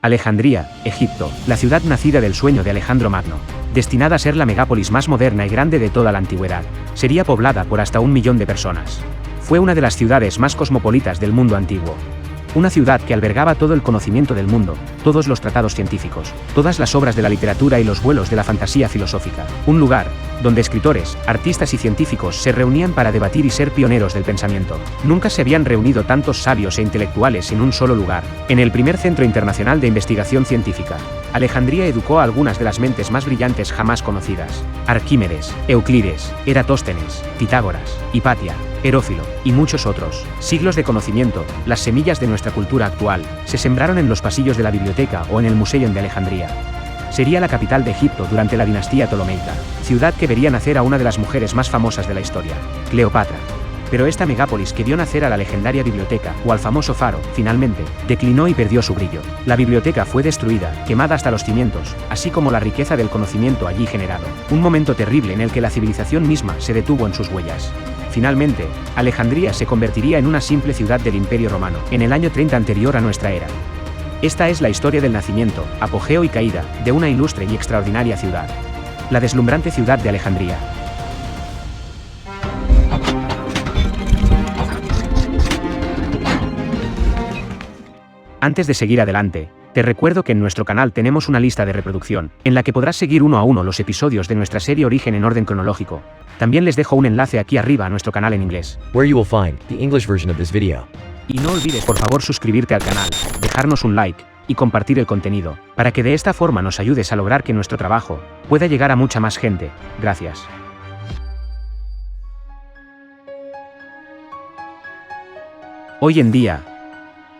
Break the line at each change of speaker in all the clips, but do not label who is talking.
Alejandría, Egipto, la ciudad nacida del sueño de Alejandro Magno, destinada a ser la megápolis más moderna y grande de toda la antigüedad, sería poblada por hasta 1 millón de personas. Fue una de las ciudades más cosmopolitas del mundo antiguo. Una ciudad que albergaba todo el conocimiento del mundo, todos los tratados científicos, todas las obras de la literatura y los vuelos de la fantasía filosófica. Un lugar donde escritores, artistas y científicos se reunían para debatir y ser pioneros del pensamiento. Nunca se habían reunido tantos sabios e intelectuales en un solo lugar. En el primer centro internacional de investigación científica, Alejandría educó a algunas de las mentes más brillantes jamás conocidas: Arquímedes, Euclides, Eratóstenes, Pitágoras, Hipatia, Herófilo, y muchos otros. Siglos de conocimiento, las semillas de nuestra cultura actual, se sembraron en los pasillos de la biblioteca o en el Museo de Alejandría. Sería la capital de Egipto durante la dinastía ptolomeica, ciudad que vería nacer a una de las mujeres más famosas de la historia, Cleopatra. Pero esta megápolis que vio nacer a la legendaria biblioteca, o al famoso faro, finalmente, declinó y perdió su brillo. La biblioteca fue destruida, quemada hasta los cimientos, así como la riqueza del conocimiento allí generado. Un momento terrible en el que la civilización misma se detuvo en sus huellas. Finalmente, Alejandría se convertiría en una simple ciudad del Imperio Romano, en el año 30 anterior a nuestra era. Esta es la historia del nacimiento, apogeo y caída, de una ilustre y extraordinaria ciudad. La deslumbrante ciudad de Alejandría. Antes de seguir adelante, te recuerdo que en nuestro canal tenemos una lista de reproducción, en la que podrás seguir uno a uno los episodios de nuestra serie Origen en orden cronológico. También les dejo un enlace aquí arriba a nuestro canal en inglés,
where you will find the English version of this video.
Y no olvides por favor suscribirte al canal, dejarnos un like y compartir el contenido, para que de esta forma nos ayudes a lograr que nuestro trabajo pueda llegar a mucha más gente. Gracias. Hoy en día,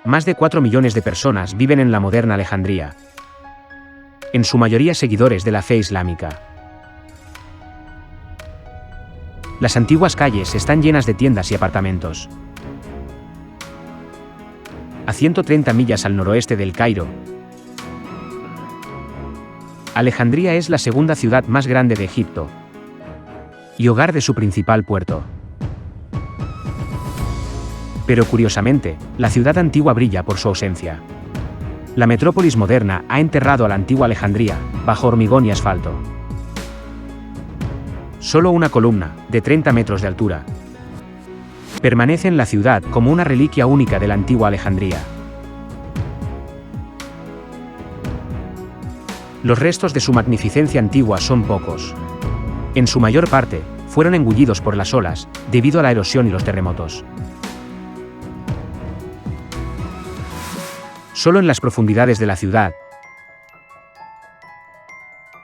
más de 4 millones de personas viven en la moderna Alejandría, en su mayoría seguidores de la fe islámica. Las antiguas calles están llenas de tiendas y apartamentos. A 130 millas al noroeste del Cairo, Alejandría es la segunda ciudad más grande de Egipto y hogar de su principal puerto. Pero curiosamente, la ciudad antigua brilla por su ausencia. La metrópolis moderna ha enterrado a la antigua Alejandría bajo hormigón y asfalto. Solo una columna, de 30 metros de altura, permanece en la ciudad como una reliquia única de la antigua Alejandría. Los restos de su magnificencia antigua son pocos. En su mayor parte, fueron engullidos por las olas, debido a la erosión y los terremotos. Solo en las profundidades de la ciudad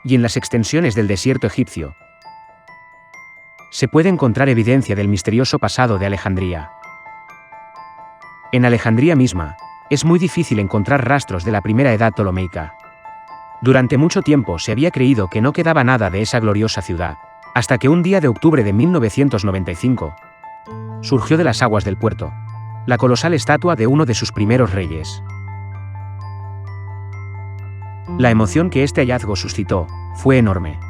y en las extensiones del desierto egipcio se puede encontrar evidencia del misterioso pasado de Alejandría. En Alejandría misma, es muy difícil encontrar rastros de la primera edad ptolomeica. Durante mucho tiempo se había creído que no quedaba nada de esa gloriosa ciudad, hasta que un día de octubre de 1995, surgió de las aguas del puerto la colosal estatua de uno de sus primeros reyes. La emoción que este hallazgo suscitó fue enorme.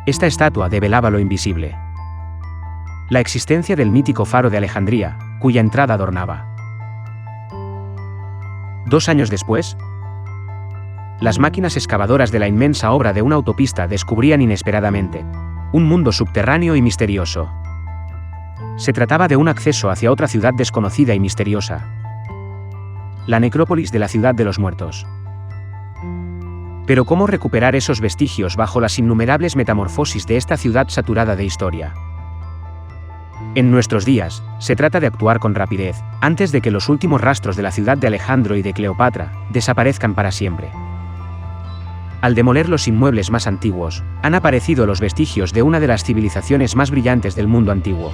Esta estatua develaba lo invisible: la existencia del mítico faro de Alejandría, cuya entrada adornaba. 2 años después, las máquinas excavadoras de la inmensa obra de una autopista descubrían inesperadamente un mundo subterráneo y misterioso. Se trataba de un acceso hacia otra ciudad desconocida y misteriosa: la necrópolis de la ciudad de los muertos. Pero ¿cómo recuperar esos vestigios bajo las innumerables metamorfosis de esta ciudad saturada de historia? En nuestros días, se trata de actuar con rapidez, antes de que los últimos rastros de la ciudad de Alejandro y de Cleopatra desaparezcan para siempre. Al demoler los inmuebles más antiguos, han aparecido los vestigios de una de las civilizaciones más brillantes del mundo antiguo.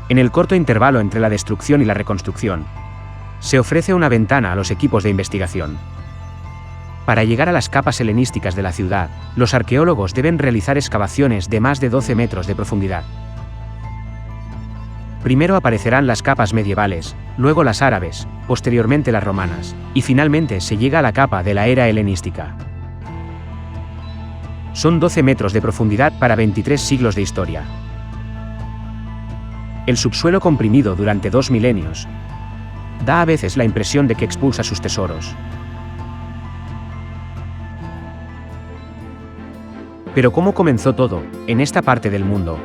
En el corto intervalo entre la destrucción y la reconstrucción, se ofrece una ventana a los equipos de investigación. Para llegar a las capas helenísticas de la ciudad, los arqueólogos deben realizar excavaciones de más de 12 metros de profundidad. Primero aparecerán las capas medievales, luego las árabes, posteriormente las romanas, y finalmente se llega a la capa de la era helenística. Son 12 metros de profundidad para 23 siglos de historia. El subsuelo comprimido durante 2 milenios Da a veces la impresión de que expulsa sus tesoros. Pero ¿cómo comenzó todo, en esta parte del mundo?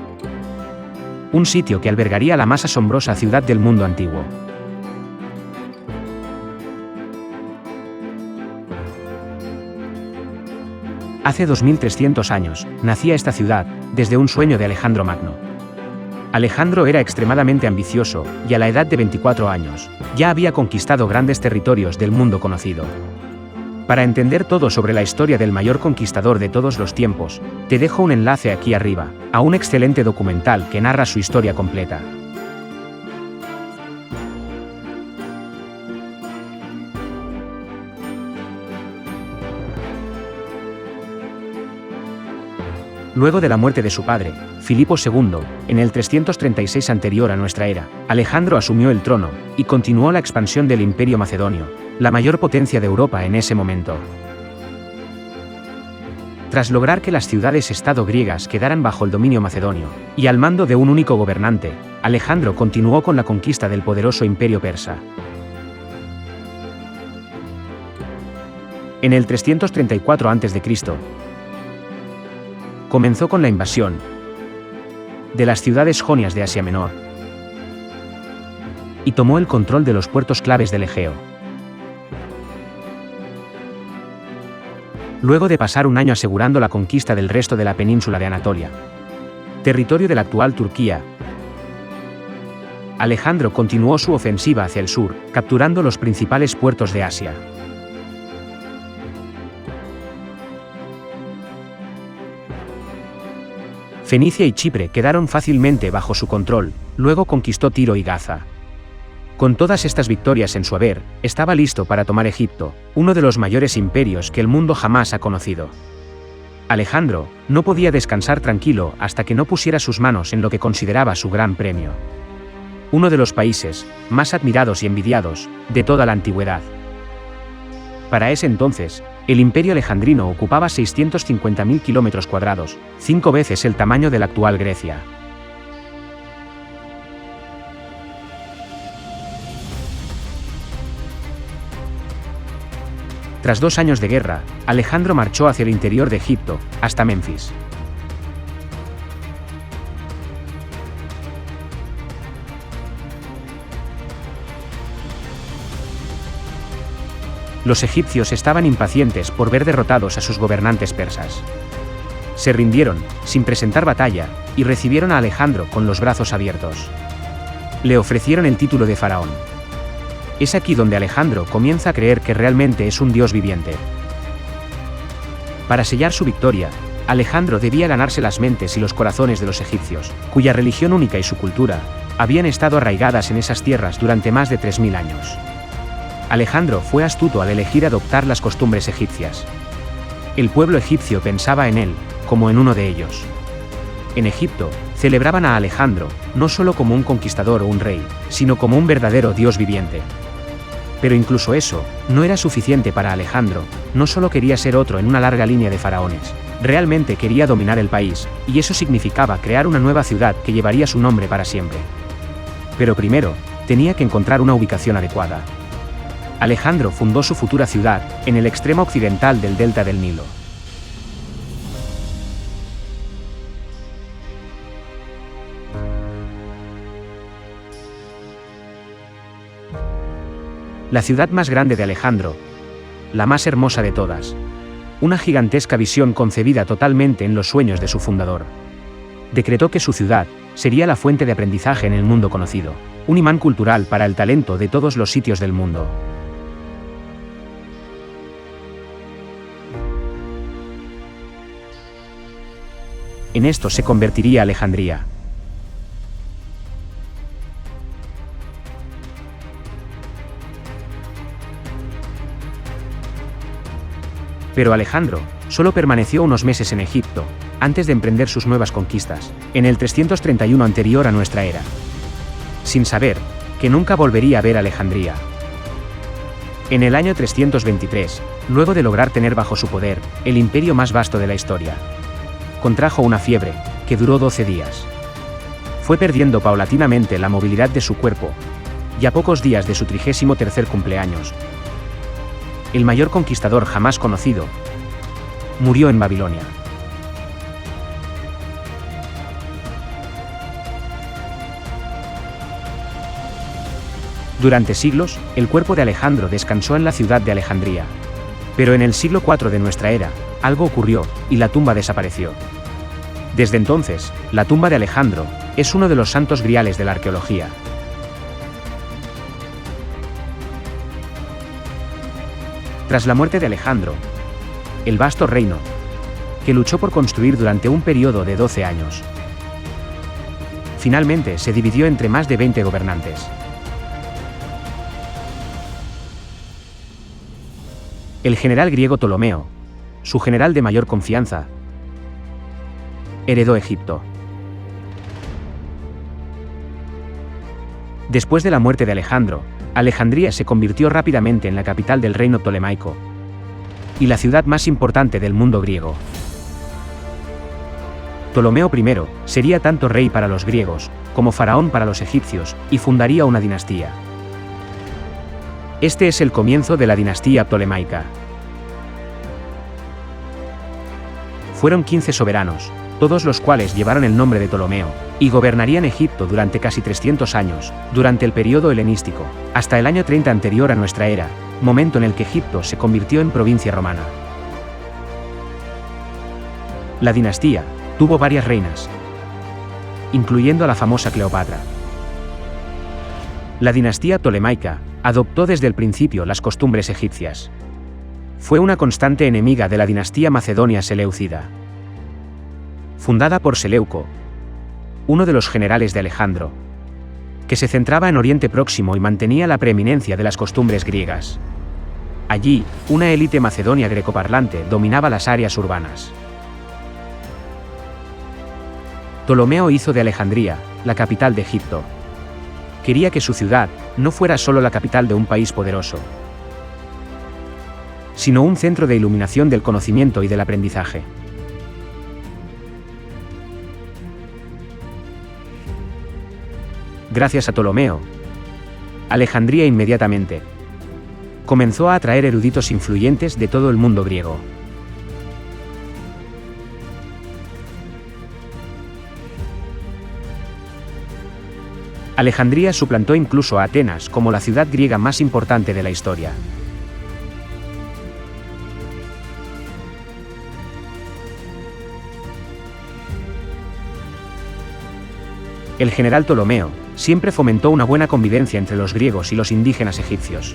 Un sitio que albergaría la más asombrosa ciudad del mundo antiguo. Hace 2300 años, nacía esta ciudad, desde un sueño de Alejandro Magno. Alejandro era extremadamente ambicioso, y a la edad de 24 años, ya había conquistado grandes territorios del mundo conocido. Para entender todo sobre la historia del mayor conquistador de todos los tiempos, te dejo un enlace aquí arriba, a un excelente documental que narra su historia completa. Luego de la muerte de su padre, Filipo II, en el 336 anterior a nuestra era, Alejandro asumió el trono, y continuó la expansión del Imperio Macedonio, la mayor potencia de Europa en ese momento. Tras lograr que las ciudades-estado griegas quedaran bajo el dominio macedonio, y al mando de un único gobernante, Alejandro continuó con la conquista del poderoso Imperio persa. En el 334 a.C., comenzó con la invasión de las ciudades jonias de Asia Menor y tomó el control de los puertos claves del Egeo. Luego de pasar un año asegurando la conquista del resto de la península de Anatolia, territorio de la actual Turquía, Alejandro continuó su ofensiva hacia el sur, capturando los principales puertos de Asia. Fenicia y Chipre quedaron fácilmente bajo su control, luego conquistó Tiro y Gaza. Con todas estas victorias en su haber, estaba listo para tomar Egipto, uno de los mayores imperios que el mundo jamás ha conocido. Alejandro no podía descansar tranquilo hasta que no pusiera sus manos en lo que consideraba su gran premio. Uno de los países más admirados y envidiados de toda la antigüedad. Para ese entonces, el imperio alejandrino ocupaba 650.000 kilómetros cuadrados, 5 veces el tamaño de la actual Grecia. Tras 2 años de guerra, Alejandro marchó hacia el interior de Egipto, hasta Menfis. Los egipcios estaban impacientes por ver derrotados a sus gobernantes persas. Se rindieron, sin presentar batalla, y recibieron a Alejandro con los brazos abiertos. Le ofrecieron el título de faraón. Es aquí donde Alejandro comienza a creer que realmente es un dios viviente. Para sellar su victoria, Alejandro debía ganarse las mentes y los corazones de los egipcios, cuya religión única y su cultura habían estado arraigadas en esas tierras durante más de 3000 años. Alejandro fue astuto al elegir adoptar las costumbres egipcias. El pueblo egipcio pensaba en él, como en uno de ellos. En Egipto, celebraban a Alejandro, no solo como un conquistador o un rey, sino como un verdadero dios viviente. Pero incluso eso, no era suficiente para Alejandro, no solo quería ser otro en una larga línea de faraones, realmente quería dominar el país, y eso significaba crear una nueva ciudad que llevaría su nombre para siempre. Pero primero, tenía que encontrar una ubicación adecuada. Alejandro fundó su futura ciudad, en el extremo occidental del delta del Nilo. La ciudad más grande de Alejandro, la más hermosa de todas. Una gigantesca visión concebida totalmente en los sueños de su fundador. Decretó que su ciudad sería la fuente de aprendizaje en el mundo conocido, un imán cultural para el talento de todos los sitios del mundo. En esto se convertiría Alejandría. Pero Alejandro solo permaneció unos meses en Egipto, antes de emprender sus nuevas conquistas, en el 331 anterior a nuestra era. Sin saber que nunca volvería a ver Alejandría. En el año 323, luego de lograr tener bajo su poder el imperio más vasto de la historia, contrajo una fiebre, que duró 12 días. Fue perdiendo paulatinamente la movilidad de su cuerpo, y a pocos días de su 33º cumpleaños, el mayor conquistador jamás conocido, murió en Babilonia. Durante siglos, el cuerpo de Alejandro descansó en la ciudad de Alejandría. Pero en el siglo IV de nuestra era, algo ocurrió, y la tumba desapareció. Desde entonces, la tumba de Alejandro es uno de los santos griales de la arqueología. Tras la muerte de Alejandro, el vasto reino, que luchó por construir durante un periodo de 12 años, finalmente se dividió entre más de 20 gobernantes. El general griego Ptolomeo, su general de mayor confianza, heredó Egipto. Después de la muerte de Alejandro, Alejandría se convirtió rápidamente en la capital del reino ptolemaico y la ciudad más importante del mundo griego. Ptolomeo I sería tanto rey para los griegos como faraón para los egipcios y fundaría una dinastía. Este es el comienzo de la dinastía ptolemaica. Fueron 15 soberanos, todos los cuales llevaron el nombre de Ptolomeo, y gobernarían Egipto durante casi 300 años, durante el periodo helenístico, hasta el año 30 anterior a nuestra era, momento en el que Egipto se convirtió en provincia romana. La dinastía tuvo varias reinas, incluyendo a la famosa Cleopatra. La dinastía ptolemaica adoptó desde el principio las costumbres egipcias. Fue una constante enemiga de la dinastía macedonia seleucida. Fundada por Seleuco, uno de los generales de Alejandro, que se centraba en Oriente Próximo y mantenía la preeminencia de las costumbres griegas. Allí, una élite macedonia grecoparlante dominaba las áreas urbanas. Ptolomeo hizo de Alejandría la capital de Egipto. Quería que su ciudad no fuera solo la capital de un país poderoso, sino un centro de iluminación del conocimiento y del aprendizaje. Gracias a Ptolomeo, Alejandría inmediatamente comenzó a atraer eruditos influyentes de todo el mundo griego. Alejandría suplantó incluso a Atenas como la ciudad griega más importante de la historia. El general Ptolomeo siempre fomentó una buena convivencia entre los griegos y los indígenas egipcios.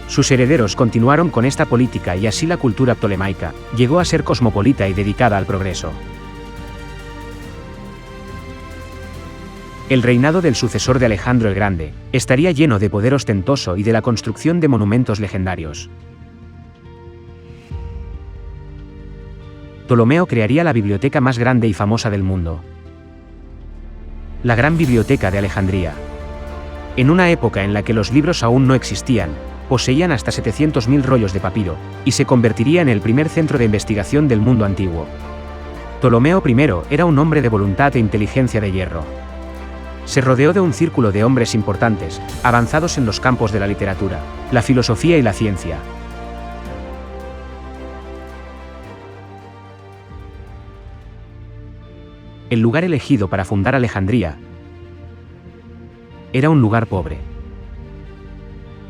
Sus herederos continuaron con esta política y así la cultura ptolemaica llegó a ser cosmopolita y dedicada al progreso. El reinado del sucesor de Alejandro el Grande estaría lleno de poder ostentoso y de la construcción de monumentos legendarios. Ptolomeo crearía la biblioteca más grande y famosa del mundo, la Gran Biblioteca de Alejandría. En una época en la que los libros aún no existían, poseían hasta 700.000 rollos de papiro, y se convertiría en el primer centro de investigación del mundo antiguo. Ptolomeo I era un hombre de voluntad e inteligencia de hierro. Se rodeó de un círculo de hombres importantes, avanzados en los campos de la literatura, la filosofía y la ciencia. El lugar elegido para fundar Alejandría era un lugar pobre,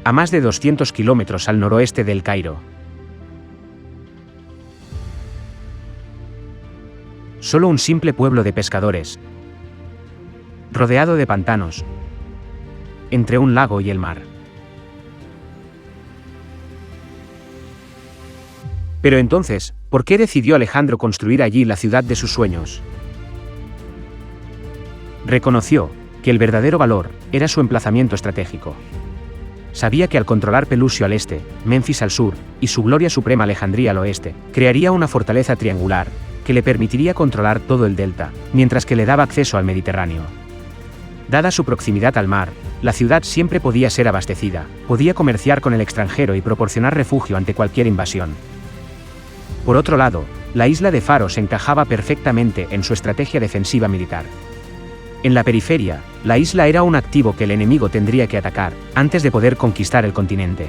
a más de 200 kilómetros al noroeste del Cairo. Solo un simple pueblo de pescadores, rodeado de pantanos, entre un lago y el mar. Pero entonces, ¿por qué decidió Alejandro construir allí la ciudad de sus sueños? Reconoció que el verdadero valor era su emplazamiento estratégico. Sabía que al controlar Pelusio al este, Menfis al sur, y su gloria suprema Alejandría al oeste, crearía una fortaleza triangular que le permitiría controlar todo el delta, mientras que le daba acceso al Mediterráneo. Dada su proximidad al mar, la ciudad siempre podía ser abastecida, podía comerciar con el extranjero y proporcionar refugio ante cualquier invasión. Por otro lado, la isla de Faros encajaba perfectamente en su estrategia defensiva militar. En la periferia, La isla era un activo que el enemigo tendría que atacar, antes de poder conquistar el continente.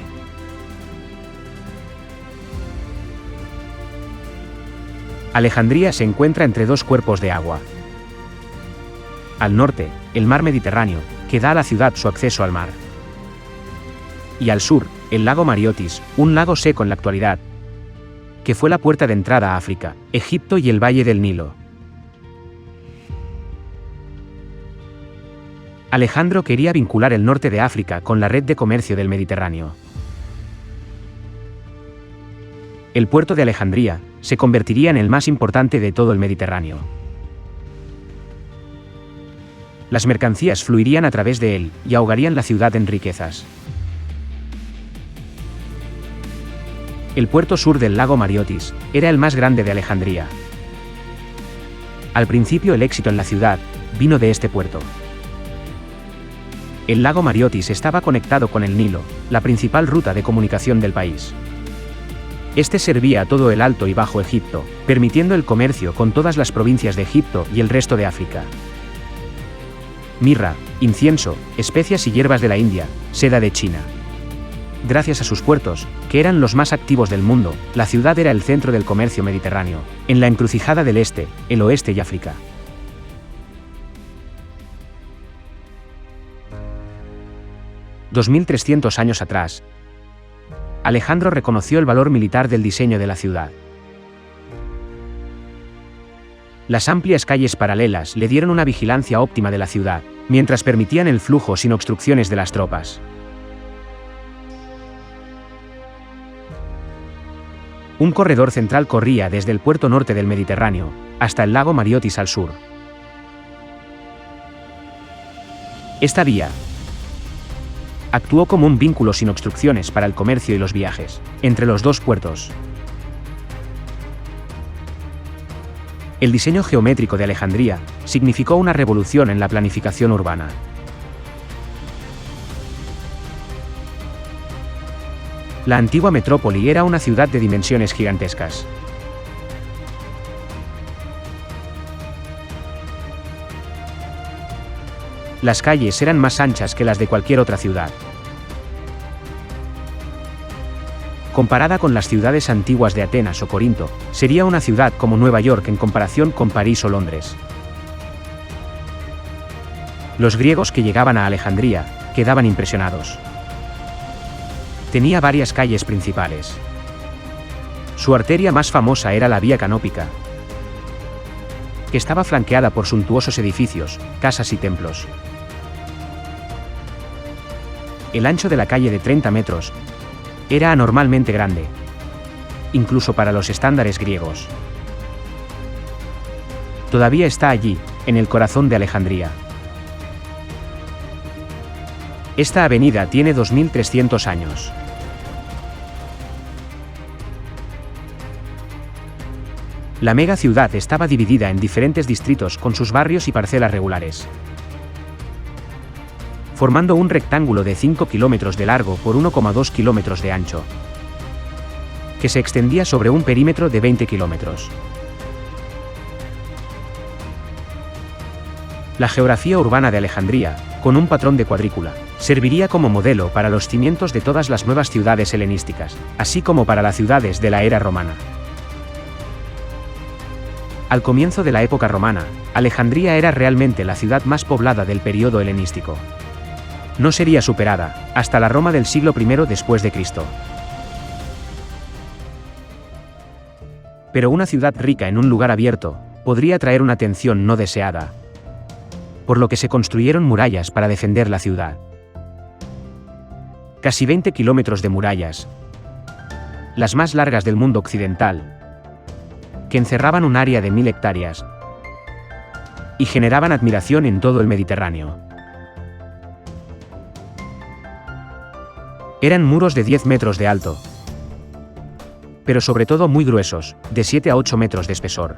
Alejandría se encuentra entre dos cuerpos de agua. Al norte, el mar Mediterráneo, que da a la ciudad su acceso al mar. Y al sur, el lago Mariotis, un lago seco en la actualidad, que fue la puerta de entrada a África, Egipto y el Valle del Nilo. Alejandro quería vincular el norte de África con la red de comercio del Mediterráneo. El puerto de Alejandría se convertiría en el más importante de todo el Mediterráneo. Las mercancías fluirían a través de él y ahogarían la ciudad en riquezas. El puerto sur del lago Mariotis era el más grande de Alejandría. Al principio el éxito en la ciudad vino de este puerto. El lago Mariotis estaba conectado con el Nilo, la principal ruta de comunicación del país. Este servía a todo el Alto y Bajo Egipto, permitiendo el comercio con todas las provincias de Egipto y el resto de África. Mirra, incienso, especias y hierbas de la India, seda de China. Gracias a sus puertos, que eran los más activos del mundo, la ciudad era el centro del comercio mediterráneo, en la encrucijada del este, el oeste y África. $2300 años atrás, Alejandro reconoció el valor militar del diseño de la ciudad. Las amplias calles paralelas le dieron una vigilancia óptima de la ciudad, mientras permitían el flujo sin obstrucciones de las tropas. Un corredor central corría desde el puerto norte del Mediterráneo hasta el lago Mariotis al sur. Esta vía actuó como un vínculo sin obstrucciones para el comercio y los viajes entre los dos puertos. El diseño geométrico de Alejandría significó una revolución en la planificación urbana. La antigua metrópoli era una ciudad de dimensiones gigantescas. Las calles eran más anchas que las de cualquier otra ciudad. Comparada con las ciudades antiguas de Atenas o Corinto, sería una ciudad como Nueva York en comparación con París o Londres. Los griegos que llegaban a Alejandría quedaban impresionados. Tenía varias calles principales. Su arteria más famosa era la Vía Canópica, que estaba flanqueada por suntuosos edificios, casas y templos. El ancho de la calle de 30 metros era anormalmente grande, incluso para los estándares griegos. Todavía está allí, en el corazón de Alejandría. Esta avenida tiene 2300 años. La mega ciudad estaba dividida en diferentes distritos con sus barrios y parcelas regulares, formando un rectángulo de 5 kilómetros de largo por 1,2 kilómetros de ancho, que se extendía sobre un perímetro de 20 kilómetros. La geografía urbana de Alejandría, con un patrón de cuadrícula, serviría como modelo para los cimientos de todas las nuevas ciudades helenísticas, así como para las ciudades de la era romana. Al comienzo de la época romana, Alejandría era realmente la ciudad más poblada del período helenístico. No sería superada hasta la Roma del siglo I después de Cristo. Pero una ciudad rica en un lugar abierto podría atraer una atención no deseada, por lo que se construyeron murallas para defender la ciudad. Casi 20 kilómetros de murallas, las más largas del mundo occidental, que encerraban un área de 1000 hectáreas y generaban admiración en todo el Mediterráneo. Eran muros de 10 metros de alto, pero sobre todo muy gruesos, de 7 a 8 metros de espesor.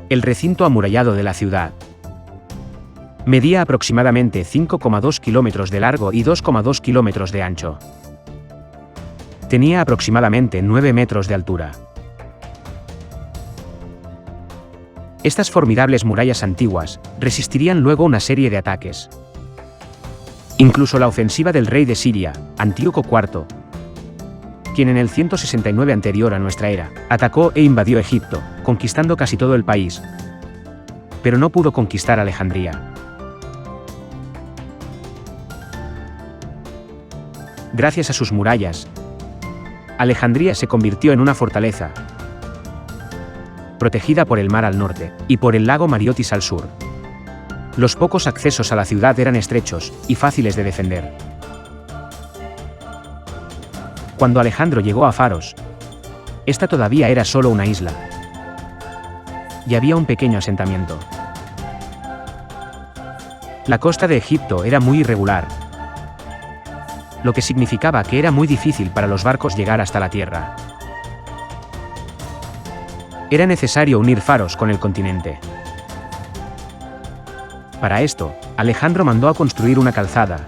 El recinto amurallado de la ciudad medía aproximadamente 5,2 kilómetros de largo y 2,2 kilómetros de ancho. Tenía aproximadamente 9 metros de altura. Estas formidables murallas antiguas resistirían luego una serie de ataques. Incluso la ofensiva del rey de Siria, Antíoco IV, quien en el 169 anterior a nuestra era, atacó e invadió Egipto, conquistando casi todo el país, pero no pudo conquistar Alejandría. Gracias a sus murallas, Alejandría se convirtió en una fortaleza, protegida por el mar al norte, y por el lago Mariotis al sur. Los pocos accesos a la ciudad eran estrechos y fáciles de defender. Cuando Alejandro llegó a Faros, esta todavía era solo una isla, y había un pequeño asentamiento. La costa de Egipto era muy irregular, lo que significaba que era muy difícil para los barcos llegar hasta la tierra. Era necesario unir Faros con el continente. Para esto, Alejandro mandó a construir una calzada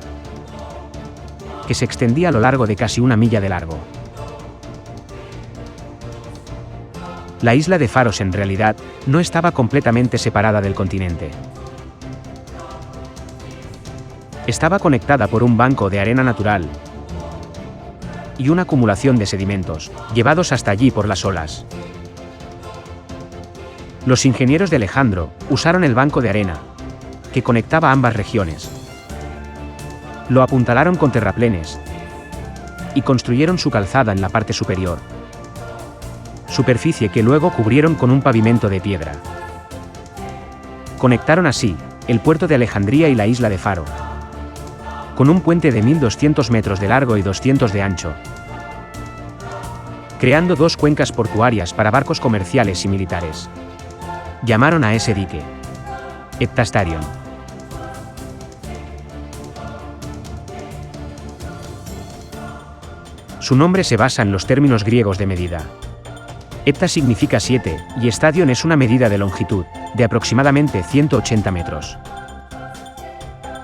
que se extendía a lo largo de casi 1 milla de largo. La isla de Faros en realidad no estaba completamente separada del continente. Estaba conectada por un banco de arena natural y una acumulación de sedimentos, llevados hasta allí por las olas. Los ingenieros de Alejandro usaron el banco de arena, que conectaba ambas regiones. Lo apuntalaron con terraplenes y construyeron su calzada en la parte superior, superficie que luego cubrieron con un pavimento de piedra. Conectaron así el puerto de Alejandría y la isla de Faro, con un puente de 1200 metros de largo y 200 de ancho, creando 2 cuencas portuarias para barcos comerciales y militares. Llamaron a ese dique Heptastarion. Su nombre se basa en los términos griegos de medida. Hepta significa 7, y stadion es una medida de longitud, de aproximadamente 180 metros.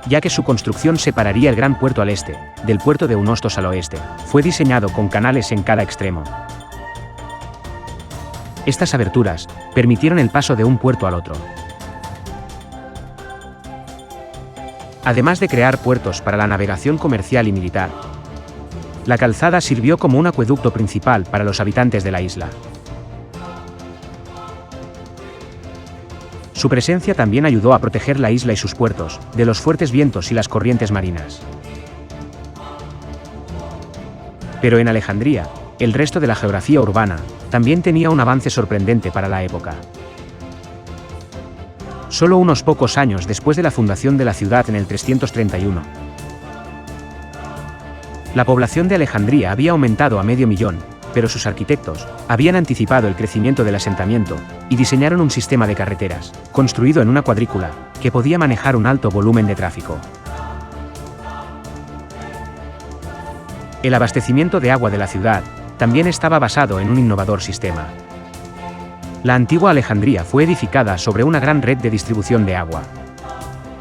Ya que su construcción separaría el gran puerto al este, del puerto de Eunostos al oeste, fue diseñado con canales en cada extremo. Estas aberturas permitieron el paso de un puerto al otro. Además de crear puertos para la navegación comercial y militar, la calzada sirvió como un acueducto principal para los habitantes de la isla. Su presencia también ayudó a proteger la isla y sus puertos de los fuertes vientos y las corrientes marinas. Pero en Alejandría, el resto de la geografía urbana también tenía un avance sorprendente para la época. Solo unos pocos años después de la fundación de la ciudad en el 331, la población de Alejandría había aumentado a 500.000, pero sus arquitectos habían anticipado el crecimiento del asentamiento y diseñaron un sistema de carreteras, construido en una cuadrícula, que podía manejar un alto volumen de tráfico. El abastecimiento de agua de la ciudad también estaba basado en un innovador sistema. La antigua Alejandría fue edificada sobre una gran red de distribución de agua.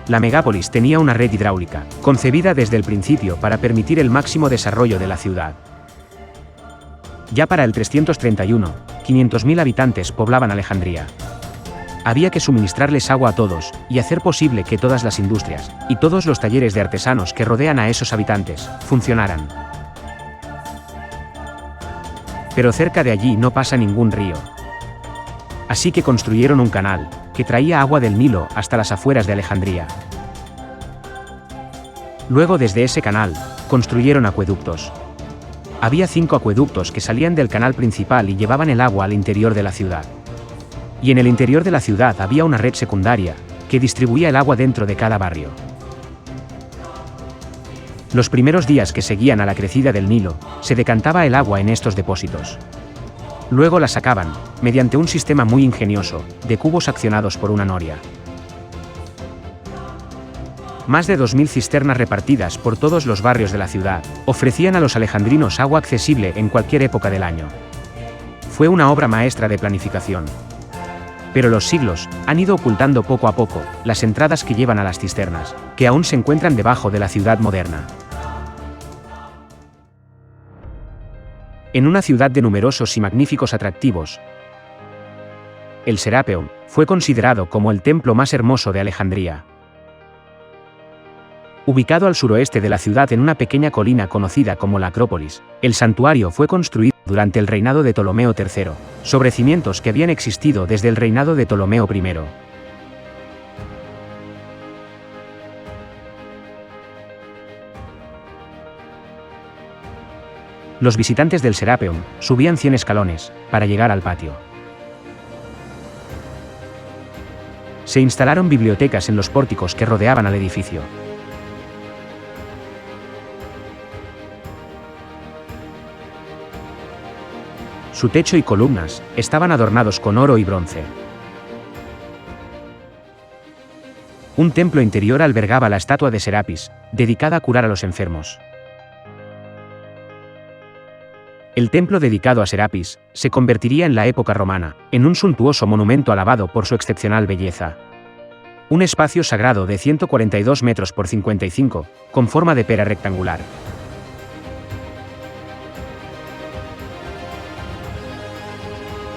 La megápolis tenía una red hidráulica, concebida desde el principio para permitir el máximo desarrollo de la ciudad. Ya para el 331, 500.000 habitantes poblaban Alejandría. Había que suministrarles agua a todos, y hacer posible que todas las industrias, y todos los talleres de artesanos que rodean a esos habitantes, funcionaran. Pero cerca de allí no pasa ningún río. Así que construyeron un canal, que traía agua del Nilo hasta las afueras de Alejandría. Luego desde ese canal, construyeron acueductos. Había 5 acueductos que salían del canal principal y llevaban el agua al interior de la ciudad. Y en el interior de la ciudad había una red secundaria, que distribuía el agua dentro de cada barrio. Los primeros días que seguían a la crecida del Nilo, se decantaba el agua en estos depósitos. Luego la sacaban, mediante un sistema muy ingenioso, de cubos accionados por una noria. Más de 2.000 cisternas repartidas por todos los barrios de la ciudad, ofrecían a los alejandrinos agua accesible en cualquier época del año. Fue una obra maestra de planificación. Pero los siglos han ido ocultando poco a poco las entradas que llevan a las cisternas, que aún se encuentran debajo de la ciudad moderna. En una ciudad de numerosos y magníficos atractivos, el Serapeum Fue considerado como el templo más hermoso de Alejandría. Ubicado al suroeste de la ciudad en una pequeña colina conocida como la Acrópolis, el santuario fue construido durante el reinado de Ptolomeo III, sobre cimientos que habían existido desde el reinado de Ptolomeo I. Los visitantes del Serapeum subían 100 escalones para llegar al patio. Se instalaron bibliotecas en los pórticos que rodeaban al edificio. Su techo y columnas estaban adornados con oro y bronce. Un templo interior albergaba la estatua de Serapis, dedicada a curar a los enfermos. El templo dedicado a Serapis se convertiría en la época romana, en un suntuoso monumento alabado por su excepcional belleza. Un espacio sagrado de 142 metros por 55, con forma de pera rectangular.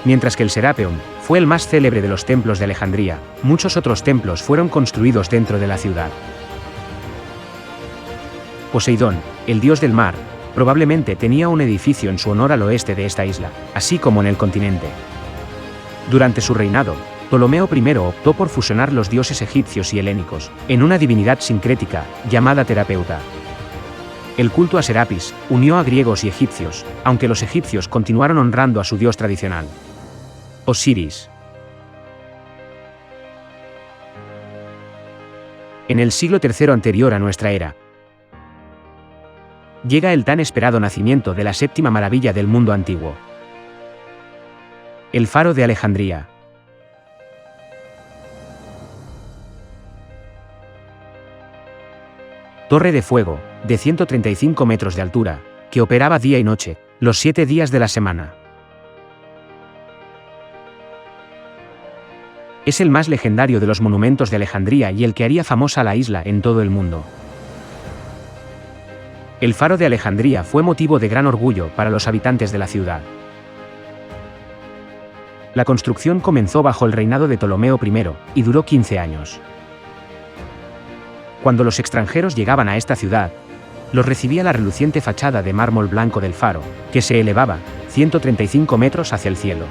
Mientras que el Serapeum fue el más célebre de los templos de Alejandría, muchos otros templos fueron construidos dentro de la ciudad. Poseidón, el dios del mar, probablemente tenía un edificio en su honor al oeste de esta isla, así como en el continente. Durante su reinado, Ptolomeo I optó por fusionar los dioses egipcios y helénicos, en una divinidad sincrética, llamada Terapeuta. El culto a Serapis unió a griegos y egipcios, aunque los egipcios continuaron honrando a su dios tradicional, Osiris. En el siglo III anterior a nuestra era, llega el tan esperado nacimiento de la séptima maravilla del mundo antiguo. El Faro de Alejandría. Torre de fuego, de 135 metros de altura, que operaba día y noche, los 7 días de la semana. Es el más legendario de los monumentos de Alejandría y el que haría famosa a la isla en todo el mundo. El Faro de Alejandría fue motivo de gran orgullo para los habitantes de la ciudad. La construcción comenzó bajo el reinado de Ptolomeo I y duró 15 años. Cuando los extranjeros llegaban a esta ciudad, los recibía la reluciente fachada de mármol blanco del faro, que se elevaba 135 metros hacia el cielo.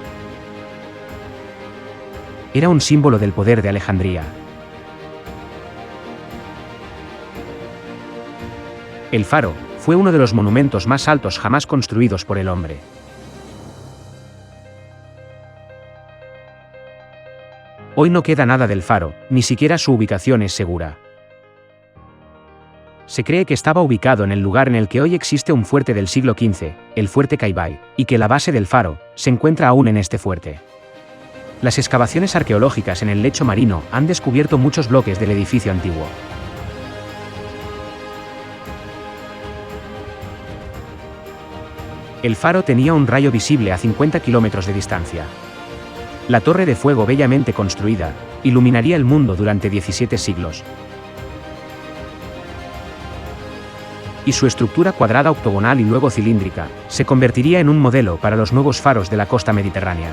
Era un símbolo del poder de Alejandría. El faro fue uno de los monumentos más altos jamás construidos por el hombre. Hoy no queda nada del faro, ni siquiera su ubicación es segura. Se cree que estaba ubicado en el lugar en el que hoy existe un fuerte del siglo XV, el Fuerte Caibay, y que la base del faro se encuentra aún en este fuerte. Las excavaciones arqueológicas en el lecho marino han descubierto muchos bloques del edificio antiguo. El faro tenía un rayo visible a 50 kilómetros de distancia. La torre de fuego bellamente construida iluminaría el mundo durante 17 siglos. Y su estructura cuadrada octogonal y luego cilíndrica se convertiría en un modelo para los nuevos faros de la costa mediterránea.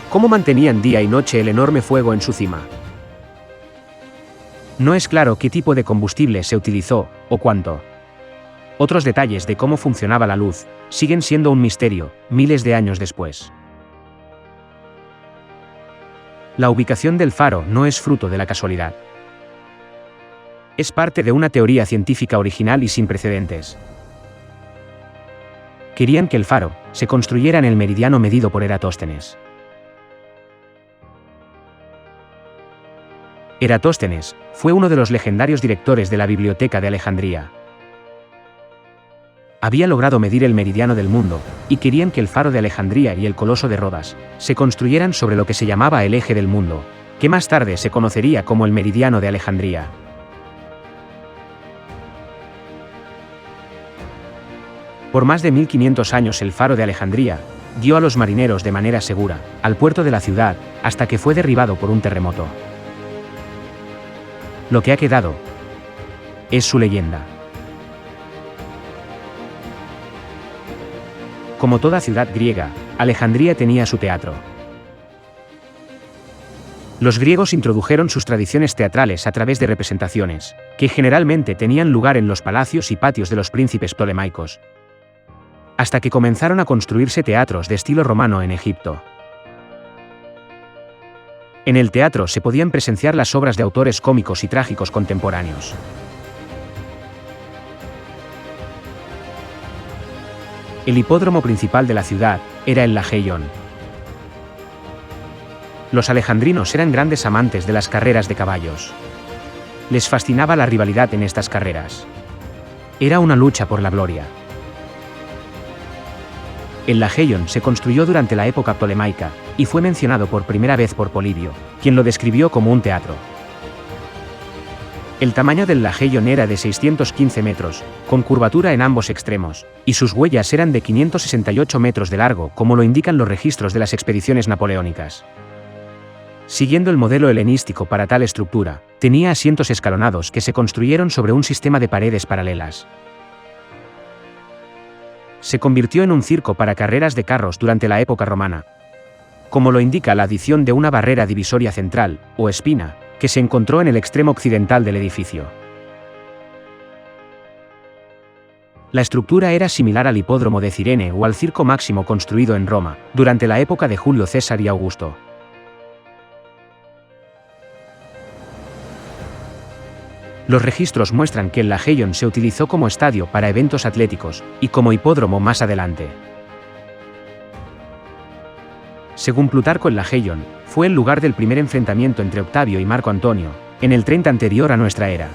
¿Cómo mantenían día y noche el enorme fuego en su cima? No es claro qué tipo de combustible se utilizó, o cuánto. Otros detalles de cómo funcionaba la luz siguen siendo un misterio, miles de años después. La ubicación del faro no es fruto de la casualidad. Es parte de una teoría científica original y sin precedentes. Querían que el faro se construyera en el meridiano medido por Eratóstenes. Eratóstenes fue uno de los legendarios directores de la Biblioteca de Alejandría. Había logrado medir el meridiano del mundo, y querían que el Faro de Alejandría y el Coloso de Rodas se construyeran sobre lo que se llamaba el eje del mundo, que más tarde se conocería como el Meridiano de Alejandría. Por más de 1500 años el Faro de Alejandría guió a los marineros de manera segura al puerto de la ciudad, hasta que fue derribado por un terremoto. Lo que ha quedado es su leyenda. Como toda ciudad griega, Alejandría tenía su teatro. Los griegos introdujeron sus tradiciones teatrales a través de representaciones, que generalmente tenían lugar en los palacios y patios de los príncipes ptolemaicos, hasta que comenzaron a construirse teatros de estilo romano en Egipto. En el teatro se podían presenciar las obras de autores cómicos y trágicos contemporáneos. El hipódromo principal de la ciudad era el Lageion. Los alejandrinos eran grandes amantes de las carreras de caballos. Les fascinaba la rivalidad en estas carreras. Era una lucha por la gloria. El Lageion se construyó durante la época ptolemaica, y fue mencionado por primera vez por Polibio, quien lo describió como un teatro. El tamaño del Lageion era de 615 metros, con curvatura en ambos extremos, y sus huellas eran de 568 metros de largo, como lo indican los registros de las expediciones napoleónicas. Siguiendo el modelo helenístico para tal estructura, tenía asientos escalonados que se construyeron sobre un sistema de paredes paralelas. Se convirtió en un circo para carreras de carros durante la época romana, como lo indica la adición de una barrera divisoria central, o espina, que se encontró en el extremo occidental del edificio. La estructura era similar al hipódromo de Cirene o al Circo Máximo construido en Roma, durante la época de Julio César y Augusto. Los registros muestran que el Lageion se utilizó como estadio para eventos atléticos, y como hipódromo más adelante. Según Plutarco, el Lageion fue el lugar del primer enfrentamiento entre Octavio y Marco Antonio, en el 30 anterior a nuestra era.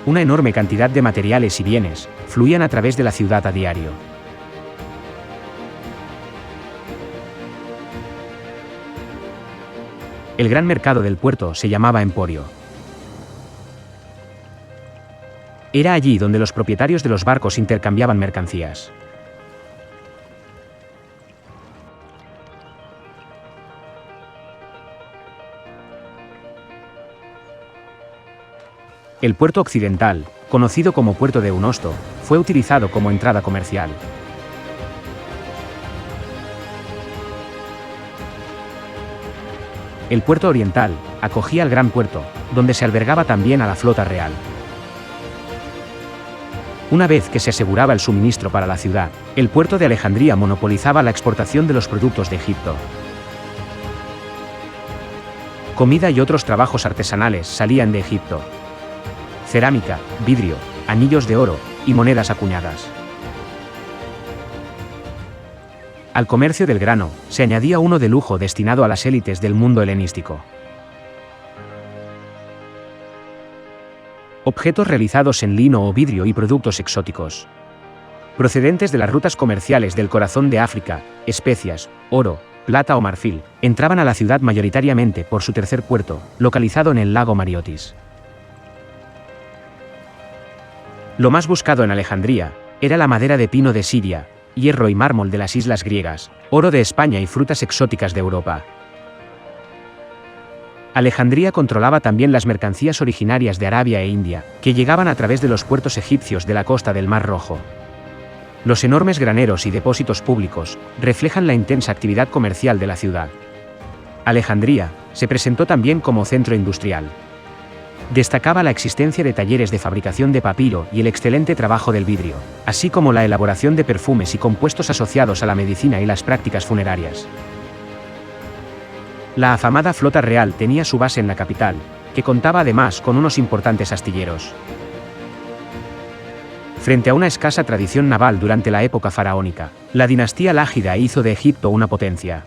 Una enorme cantidad de materiales y bienes fluían a través de la ciudad a diario. El gran mercado del puerto se llamaba Emporio. Era allí donde los propietarios de los barcos intercambiaban mercancías. El puerto occidental, conocido como puerto de Eunosto, fue utilizado como entrada comercial. El puerto oriental acogía el gran puerto, donde se albergaba también a la flota real. Una vez que se aseguraba el suministro para la ciudad, el puerto de Alejandría monopolizaba la exportación de los productos de Egipto. Comida y otros trabajos artesanales salían de Egipto. Cerámica, vidrio, anillos de oro y monedas acuñadas. Al comercio del grano se añadía uno de lujo destinado a las élites del mundo helenístico. Objetos realizados en lino o vidrio y productos exóticos, procedentes de las rutas comerciales del corazón de África, especias, oro, plata o marfil, entraban a la ciudad mayoritariamente por su tercer puerto, localizado en el lago Mariotis. Lo más buscado en Alejandría era la madera de pino de Siria, hierro y mármol de las islas griegas, oro de España y frutas exóticas de Europa. Alejandría controlaba también las mercancías originarias de Arabia e India, que llegaban a través de los puertos egipcios de la costa del Mar Rojo. Los enormes graneros y depósitos públicos reflejan la intensa actividad comercial de la ciudad. Alejandría se presentó también como centro industrial. Destacaba la existencia de talleres de fabricación de papiro y el excelente trabajo del vidrio, así como la elaboración de perfumes y compuestos asociados a la medicina y las prácticas funerarias. La afamada flota real tenía su base en la capital, que contaba además con unos importantes astilleros. Frente a una escasa tradición naval durante la época faraónica, la dinastía Lágida hizo de Egipto una potencia.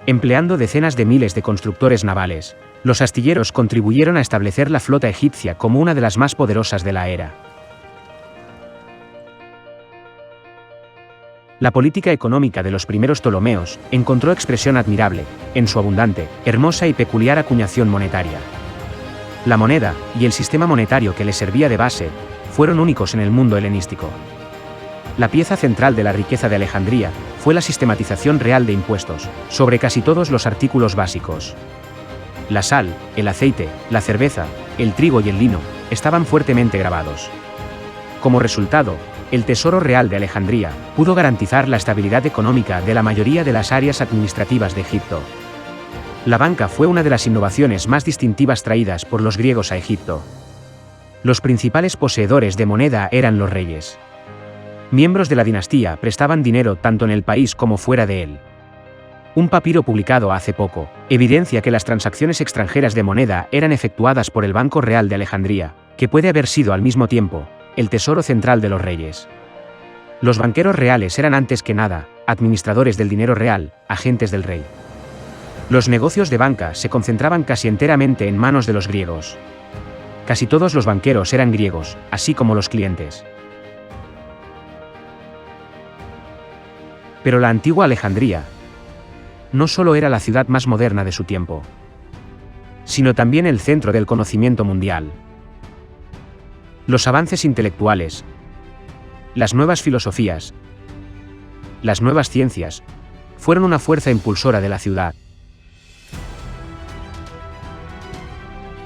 Empleando decenas de miles de constructores navales, los astilleros contribuyeron a establecer la flota egipcia como una de las más poderosas de la era. La política económica de los primeros Ptolomeos encontró expresión admirable en su abundante, hermosa y peculiar acuñación monetaria. La moneda y el sistema monetario que le servía de base fueron únicos en el mundo helenístico. La pieza central de la riqueza de Alejandría fue la sistematización real de impuestos sobre casi todos los artículos básicos. La sal, el aceite, la cerveza, el trigo y el lino estaban fuertemente gravados. Como resultado, El Tesoro Real de Alejandría pudo garantizar la estabilidad económica de la mayoría de las áreas administrativas de Egipto. La banca fue una de las innovaciones más distintivas traídas por los griegos a Egipto. Los principales poseedores de moneda eran los reyes. Miembros de la dinastía prestaban dinero tanto en el país como fuera de él. Un papiro publicado hace poco evidencia que las transacciones extranjeras de moneda eran efectuadas por el Banco Real de Alejandría, que puede haber sido al mismo tiempo el tesoro central de los reyes. Los banqueros reales eran antes que nada administradores del dinero real, agentes del rey. Los negocios de banca se concentraban casi enteramente en manos de los griegos. Casi todos los banqueros eran griegos, así como los clientes. Pero la antigua Alejandría no solo era la ciudad más moderna de su tiempo, sino también el centro del conocimiento mundial. Los avances intelectuales, las nuevas filosofías, las nuevas ciencias, fueron una fuerza impulsora de la ciudad.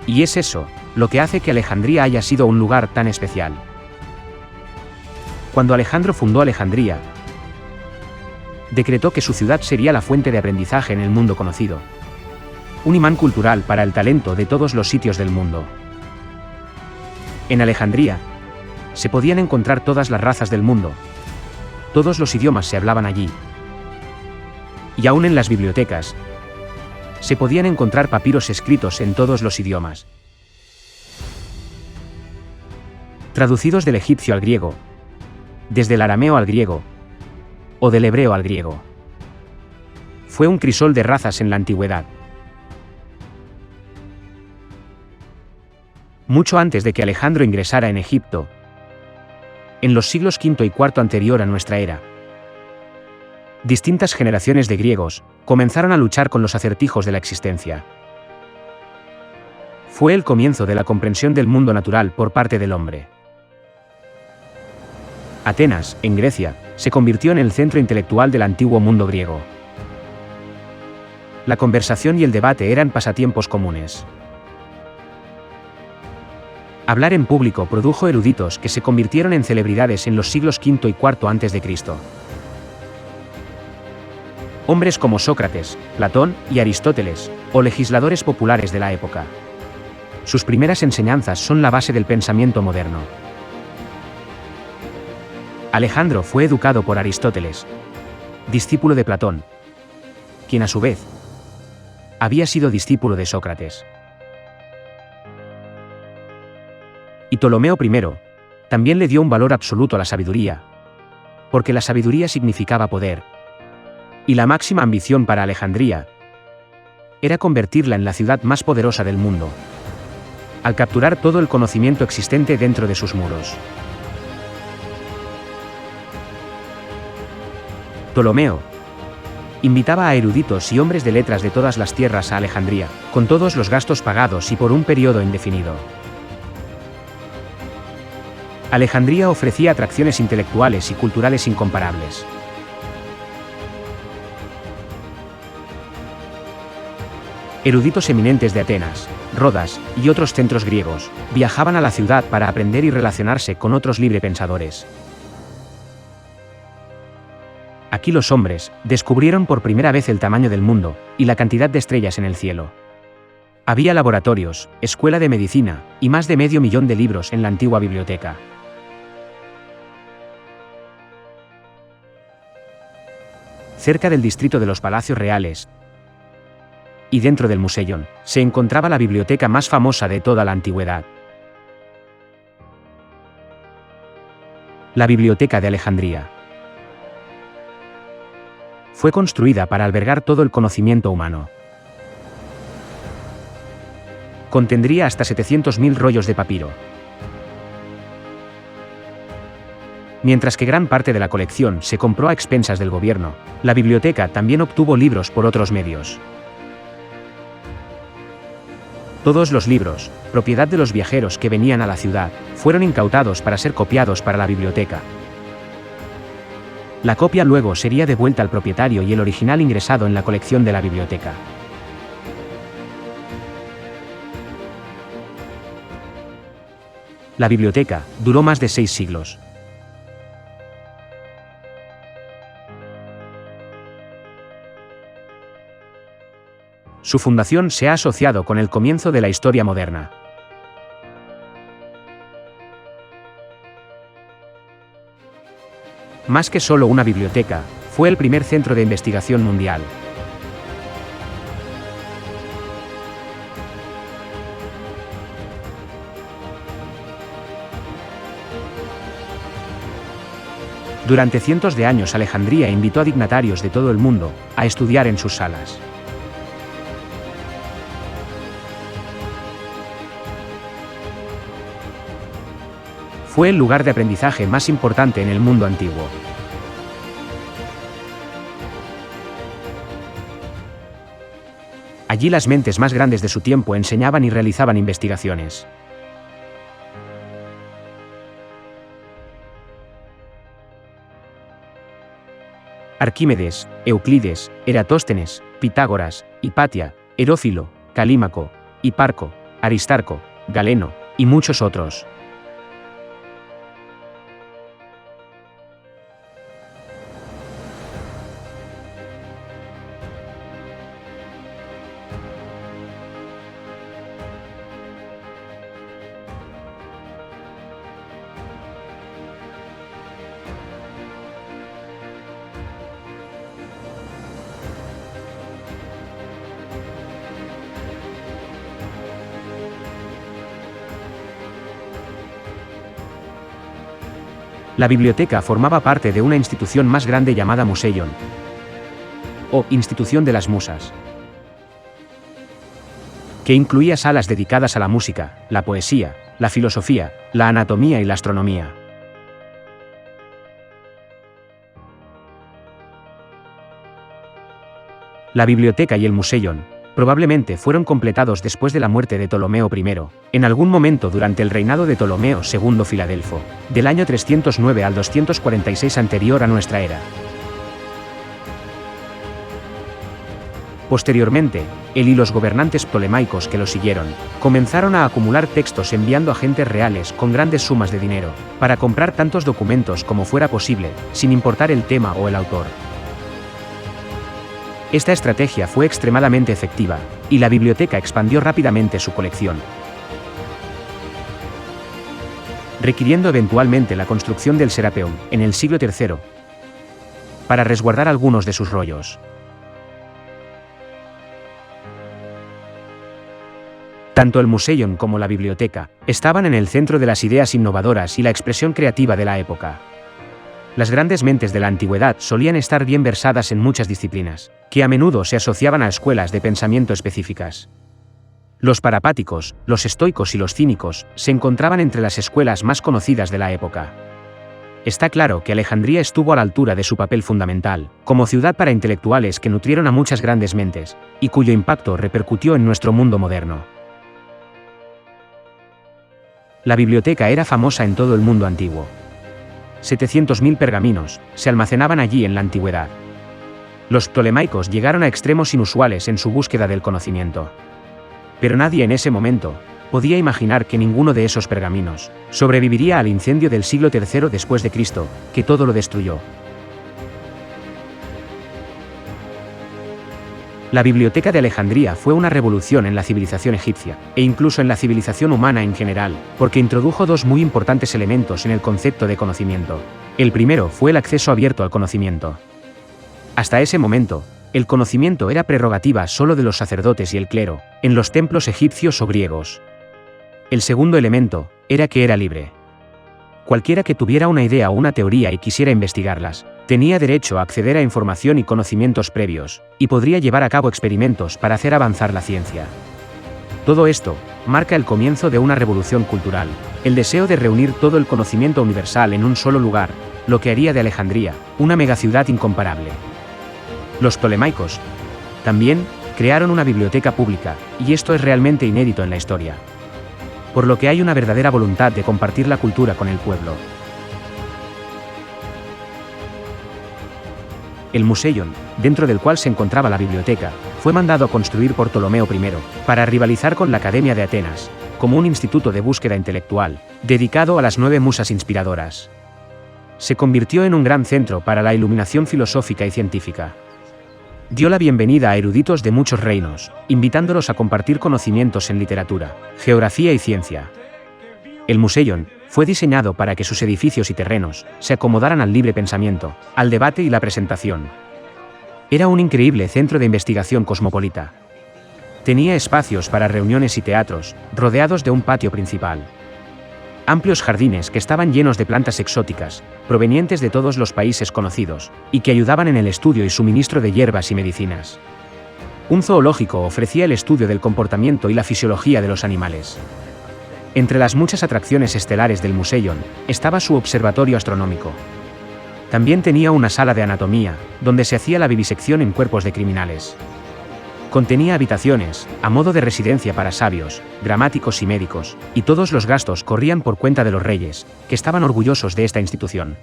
Y es eso lo que hace que Alejandría haya sido un lugar tan especial. Cuando Alejandro fundó Alejandría, decretó que su ciudad sería la fuente de aprendizaje en el mundo conocido, un imán cultural para el talento de todos los sitios del mundo. En Alejandría se podían encontrar todas las razas del mundo, todos los idiomas se hablaban allí. Y aún en las bibliotecas se podían encontrar papiros escritos en todos los idiomas, traducidos del egipcio al griego, desde el arameo al griego, o del hebreo al griego. Fue un crisol de razas en la antigüedad. Mucho antes de que Alejandro ingresara en Egipto, en los siglos V y IV anterior a nuestra era, distintas generaciones de griegos comenzaron a luchar con los acertijos de la existencia. Fue el comienzo de la comprensión del mundo natural por parte del hombre. Atenas, en Grecia, se convirtió en el centro intelectual del antiguo mundo griego. La conversación y el debate eran pasatiempos comunes. Hablar en público produjo eruditos que se convirtieron en celebridades en los siglos V y IV a.C. Hombres como Sócrates, Platón y Aristóteles, o legisladores populares de la época. Sus primeras enseñanzas son la base del pensamiento moderno. Alejandro fue educado por Aristóteles, discípulo de Platón, quien a su vez había sido discípulo de Sócrates. Y Ptolomeo I también le dio un valor absoluto a la sabiduría, porque la sabiduría significaba poder, y la máxima ambición para Alejandría era convertirla en la ciudad más poderosa del mundo, al capturar todo el conocimiento existente dentro de sus muros. Ptolomeo invitaba a eruditos y hombres de letras de todas las tierras a Alejandría, con todos los gastos pagados y por un periodo indefinido. Alejandría ofrecía atracciones intelectuales y culturales incomparables. Eruditos eminentes de Atenas, Rodas y otros centros griegos viajaban a la ciudad para aprender y relacionarse con otros librepensadores. Aquí los hombres descubrieron por primera vez el tamaño del mundo y la cantidad de estrellas en el cielo. Había laboratorios, escuela de medicina y más de 500.000 de libros en la antigua biblioteca. Cerca del distrito de los Palacios Reales y dentro del Museion se encontraba la biblioteca más famosa de toda la antigüedad. La Biblioteca de Alejandría fue construida para albergar todo el conocimiento humano. Contendría hasta 700.000 rollos de papiro. Mientras que gran parte de la colección se compró a expensas del gobierno, la biblioteca también obtuvo libros por otros medios. Todos los libros, propiedad de los viajeros que venían a la ciudad, fueron incautados para ser copiados para la biblioteca. La copia luego sería devuelta al propietario y el original ingresado en la colección de la biblioteca. La biblioteca duró más de 6 siglos. Su fundación se ha asociado con el comienzo de la historia moderna. Más que solo una biblioteca, fue el primer centro de investigación mundial. Durante cientos de años Alejandría invitó a dignatarios de todo el mundo a estudiar en sus salas. Fue el lugar de aprendizaje más importante en el mundo antiguo. Allí las mentes más grandes de su tiempo enseñaban y realizaban investigaciones. Arquímedes, Euclides, Eratóstenes, Pitágoras, Hipatia, Herófilo, Calímaco, Hiparco, Aristarco, Galeno, y muchos otros. La biblioteca formaba parte de una institución más grande llamada Museion, o Institución de las Musas, que incluía salas dedicadas a la música, la poesía, la filosofía, la anatomía y la astronomía. La biblioteca y el Museion probablemente fueron completados después de la muerte de Ptolomeo I, en algún momento durante el reinado de Ptolomeo II Filadelfo, del año 309 al 246 anterior a nuestra era. Posteriormente, él y los gobernantes ptolemaicos que lo siguieron, comenzaron a acumular textos enviando agentes reales con grandes sumas de dinero, para comprar tantos documentos como fuera posible, sin importar el tema o el autor. Esta estrategia fue extremadamente efectiva, y la biblioteca expandió rápidamente su colección, requiriendo eventualmente la construcción del Serapeum, en el siglo III, para resguardar algunos de sus rollos. Tanto el Museion como la biblioteca estaban en el centro de las ideas innovadoras y la expresión creativa de la época. Las grandes mentes de la antigüedad solían estar bien versadas en muchas disciplinas, que a menudo se asociaban a escuelas de pensamiento específicas. Los parapáticos, los estoicos y los cínicos se encontraban entre las escuelas más conocidas de la época. Está claro que Alejandría estuvo a la altura de su papel fundamental, como ciudad para intelectuales que nutrieron a muchas grandes mentes, y cuyo impacto repercutió en nuestro mundo moderno. La biblioteca era famosa en todo el mundo antiguo. 700.000 pergaminos se almacenaban allí en la antigüedad. Los ptolemaicos llegaron a extremos inusuales en su búsqueda del conocimiento. Pero nadie en ese momento podía imaginar que ninguno de esos pergaminos sobreviviría al incendio del siglo III después de Cristo, que todo lo destruyó. La Biblioteca de Alejandría fue una revolución en la civilización egipcia, e incluso en la civilización humana en general, porque introdujo dos muy importantes elementos en el concepto de conocimiento. El primero fue el acceso abierto al conocimiento. Hasta ese momento, el conocimiento era prerrogativa solo de los sacerdotes y el clero, en los templos egipcios o griegos. El segundo elemento era que era libre. Cualquiera que tuviera una idea o una teoría y quisiera investigarlas, tenía derecho a acceder a información y conocimientos previos, y podría llevar a cabo experimentos para hacer avanzar la ciencia. Todo esto marca el comienzo de una revolución cultural, el deseo de reunir todo el conocimiento universal en un solo lugar, lo que haría de Alejandría una megaciudad incomparable. Los ptolemaicos también crearon una biblioteca pública, y esto es realmente inédito en la historia. Por lo que hay una verdadera voluntad de compartir la cultura con el pueblo. El Museion, dentro del cual se encontraba la biblioteca, fue mandado a construir por Ptolomeo I, para rivalizar con la Academia de Atenas, como un instituto de búsqueda intelectual, dedicado a las 9 musas inspiradoras. Se convirtió en un gran centro para la iluminación filosófica y científica. Dio la bienvenida a eruditos de muchos reinos, invitándolos a compartir conocimientos en literatura, geografía y ciencia. El Museion fue diseñado para que sus edificios y terrenos se acomodaran al libre pensamiento, al debate y la presentación. Era un increíble centro de investigación cosmopolita. Tenía espacios para reuniones y teatros, rodeados de un patio principal. Amplios jardines que estaban llenos de plantas exóticas, provenientes de todos los países conocidos, y que ayudaban en el estudio y suministro de hierbas y medicinas. Un zoológico ofrecía el estudio del comportamiento y la fisiología de los animales. Entre las muchas atracciones estelares del Museion, estaba su observatorio astronómico. También tenía una sala de anatomía, donde se hacía la vivisección en cuerpos de criminales. Contenía habitaciones, a modo de residencia para sabios, gramáticos y médicos, y todos los gastos corrían por cuenta de los reyes, que estaban orgullosos de esta institución.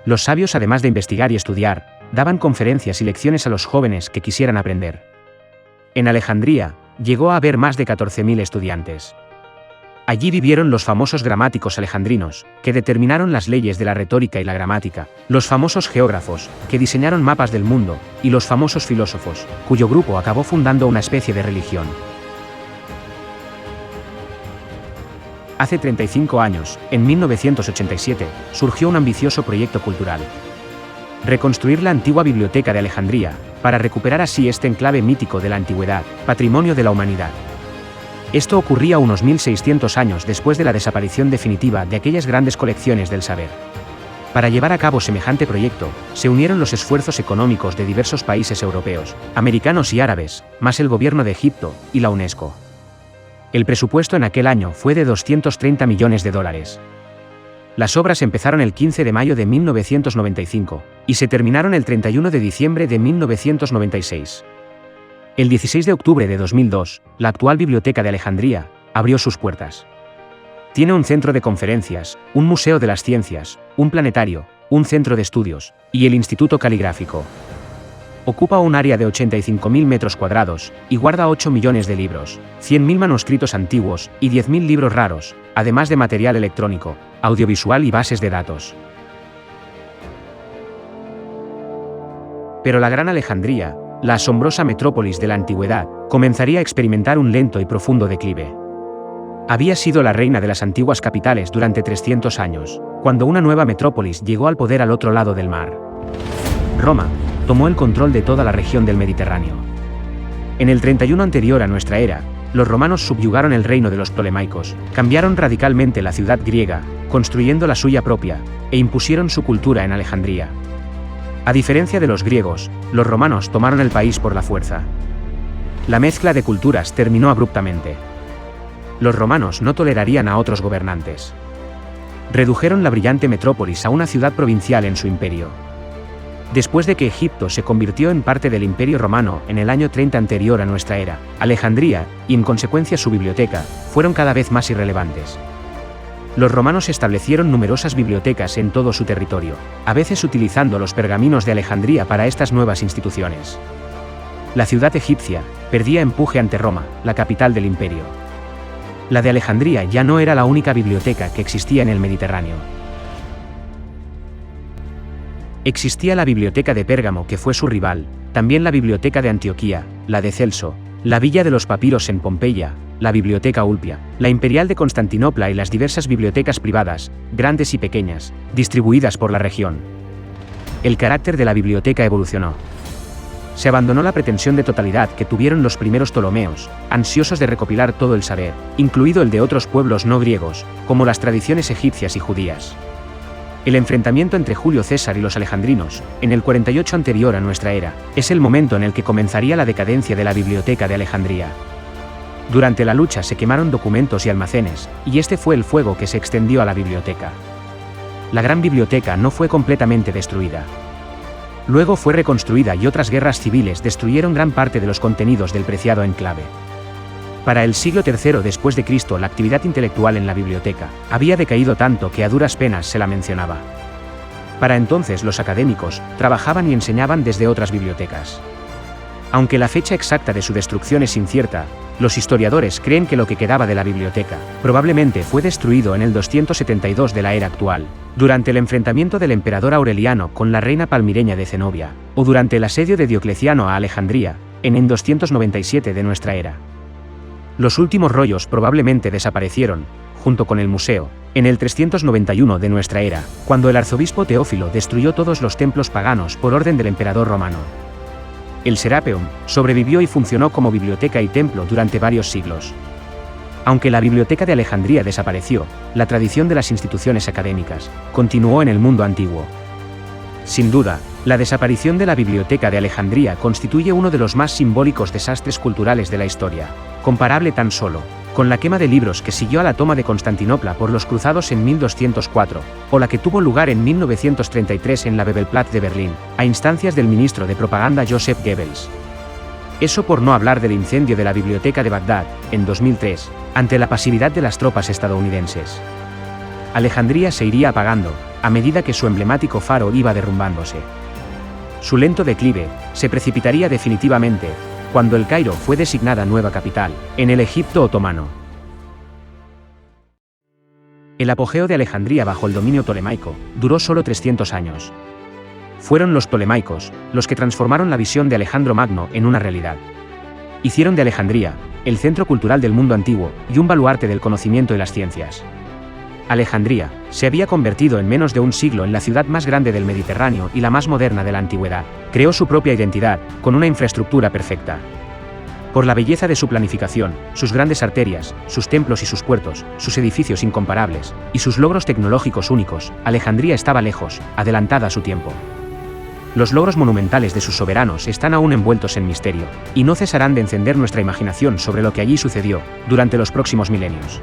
Los sabios, además de investigar y estudiar, daban conferencias y lecciones a los jóvenes que quisieran aprender. En Alejandría, llegó a haber más de 14.000 estudiantes. Allí vivieron los famosos gramáticos alejandrinos, que determinaron las leyes de la retórica y la gramática, los famosos geógrafos, que diseñaron mapas del mundo, y los famosos filósofos, cuyo grupo acabó fundando una especie de religión. Hace 35 años, en 1987, surgió un ambicioso proyecto cultural. Reconstruir la antigua biblioteca de Alejandría, para recuperar así este enclave mítico de la antigüedad, patrimonio de la humanidad. Esto ocurría unos 1600 años después de la desaparición definitiva de aquellas grandes colecciones del saber. Para llevar a cabo semejante proyecto, se unieron los esfuerzos económicos de diversos países europeos, americanos y árabes, más el gobierno de Egipto y la UNESCO. El presupuesto en aquel año fue de $230 millones. Las obras empezaron el 15 de mayo de 1995, y se terminaron el 31 de diciembre de 1996. El 16 de octubre de 2002, la actual Biblioteca de Alejandría abrió sus puertas. Tiene un centro de conferencias, un museo de las ciencias, un planetario, un centro de estudios, y el Instituto Caligráfico. Ocupa un área de 85.000 metros cuadrados, y guarda 8 millones de libros, 100.000 manuscritos antiguos, y 10.000 libros raros, además de material electrónico, audiovisual y bases de datos. Pero la Gran Alejandría, la asombrosa metrópolis de la antigüedad, comenzaría a experimentar un lento y profundo declive. Había sido la reina de las antiguas capitales durante 300 años, cuando una nueva metrópolis llegó al poder al otro lado del mar. Roma tomó el control de toda la región del Mediterráneo. En el 31 anterior a nuestra era, los romanos subyugaron el reino de los ptolemaicos, cambiaron radicalmente la ciudad griega, construyendo la suya propia, e impusieron su cultura en Alejandría. A diferencia de los griegos, los romanos tomaron el país por la fuerza. La mezcla de culturas terminó abruptamente. Los romanos no tolerarían a otros gobernantes. Redujeron la brillante metrópolis a una ciudad provincial en su imperio. Después de que Egipto se convirtió en parte del Imperio Romano en el año 30 anterior a nuestra era, Alejandría, y en consecuencia su biblioteca, fueron cada vez más irrelevantes. Los romanos establecieron numerosas bibliotecas en todo su territorio, a veces utilizando los pergaminos de Alejandría para estas nuevas instituciones. La ciudad egipcia perdía empuje ante Roma, la capital del imperio. La de Alejandría ya no era la única biblioteca que existía en el Mediterráneo. Existía la biblioteca de Pérgamo, que fue su rival, también la biblioteca de Antioquía, la de Celso, la villa de los papiros en Pompeya, la biblioteca Ulpia, la imperial de Constantinopla y las diversas bibliotecas privadas, grandes y pequeñas, distribuidas por la región. El carácter de la biblioteca evolucionó. Se abandonó la pretensión de totalidad que tuvieron los primeros ptolomeos, ansiosos de recopilar todo el saber, incluido el de otros pueblos no griegos, como las tradiciones egipcias y judías. El enfrentamiento entre Julio César y los alejandrinos, en el 48 anterior a nuestra era, es el momento en el que comenzaría la decadencia de la biblioteca de Alejandría. Durante la lucha se quemaron documentos y almacenes, y este fue el fuego que se extendió a la biblioteca. La gran biblioteca no fue completamente destruida. Luego fue reconstruida y otras guerras civiles destruyeron gran parte de los contenidos del preciado enclave. Para el siglo III después de Cristo la actividad intelectual en la biblioteca había decaído tanto que a duras penas se la mencionaba. Para entonces los académicos trabajaban y enseñaban desde otras bibliotecas. Aunque la fecha exacta de su destrucción es incierta, los historiadores creen que lo que quedaba de la biblioteca probablemente fue destruido en el 272 de la era actual, durante el enfrentamiento del emperador Aureliano con la reina palmireña de Zenobia, o durante el asedio de Diocleciano a Alejandría, en 297 de nuestra era. Los últimos rollos probablemente desaparecieron, junto con el museo, en el 391 de nuestra era, cuando el arzobispo Teófilo destruyó todos los templos paganos por orden del emperador romano. El Serapeum sobrevivió y funcionó como biblioteca y templo durante varios siglos. Aunque la Biblioteca de Alejandría desapareció, la tradición de las instituciones académicas continuó en el mundo antiguo. Sin duda, la desaparición de la Biblioteca de Alejandría constituye uno de los más simbólicos desastres culturales de la historia, comparable tan solo con la quema de libros que siguió a la toma de Constantinopla por los cruzados en 1204, o la que tuvo lugar en 1933 en la Bebelplatz de Berlín, a instancias del ministro de propaganda Joseph Goebbels. Eso por no hablar del incendio de la Biblioteca de Bagdad, en 2003, ante la pasividad de las tropas estadounidenses. Alejandría se iría apagando, a medida que su emblemático faro iba derrumbándose. Su lento declive se precipitaría definitivamente cuando el Cairo fue designada nueva capital, en el Egipto otomano. El apogeo de Alejandría bajo el dominio tolemaico duró solo 300 años. Fueron los tolemaicos los que transformaron la visión de Alejandro Magno en una realidad. Hicieron de Alejandría el centro cultural del mundo antiguo y un baluarte del conocimiento y las ciencias. Alejandría se había convertido en menos de un siglo en la ciudad más grande del Mediterráneo y la más moderna de la antigüedad. Creó su propia identidad, con una infraestructura perfecta. Por la belleza de su planificación, sus grandes arterias, sus templos y sus puertos, sus edificios incomparables, y sus logros tecnológicos únicos, Alejandría estaba lejos, adelantada a su tiempo. Los logros monumentales de sus soberanos están aún envueltos en misterio, y no cesarán de encender nuestra imaginación sobre lo que allí sucedió, durante los próximos milenios.